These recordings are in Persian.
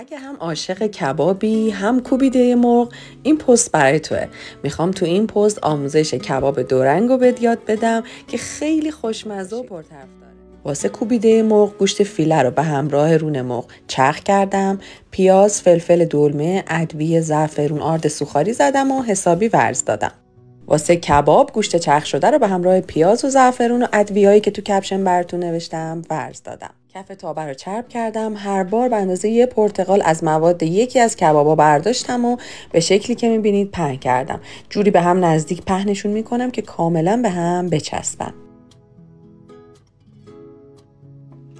اگه هم عاشق کبابی هم کوبیده مرغ، این پست برای توه. میخوام تو این پست آموزش کباب دورنگ رو بهت یاد بدم که خیلی خوشمزه و پرطرفداره. واسه کوبیده مرغ گوشت فیله رو به همراه رون مرغ چرخ کردم، پیاز، فلفل دلمه، ادویه، زعفرون، آرد سوخاری زدم و حسابی ورز دادم. واسه کباب گوشت چرخ شده رو به همراه پیاز و زعفرون و ادویه‌ای که تو کپشن براتون نوشتم ورز دادم. کف تابه رو چرب کردم، هر بار به اندازه یه پرتقال از مواد یکی از کبابا برداشتم و به شکلی که می‌بینید پهن کردم. جوری به هم نزدیک پهنشون می‌کنم که کاملا به هم بچسبن.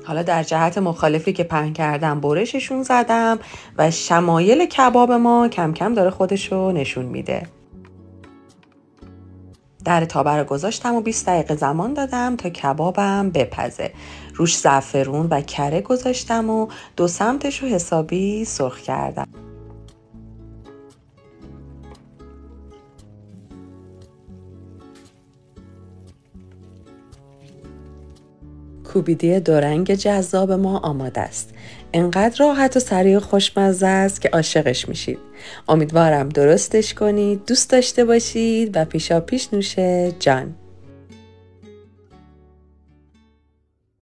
حالا در جهت مخالفی که پهن کردم برششون زدم و شمایل کباب ما کم کم داره خودشو نشون میده. در تابه رو گذاشتم و 20 دقیقه زمان دادم تا کبابم بپزه. روش زعفرون و کره گذاشتم و دو سمتش رو حسابی سرخ کردم. کوبیده دورنگ جذاب ما آماده است. انقدر راحت و سریع و خوشمزه است که عاشقش میشید. امیدوارم درستش کنید، دوست داشته باشید و پیشا پیش نوش جان.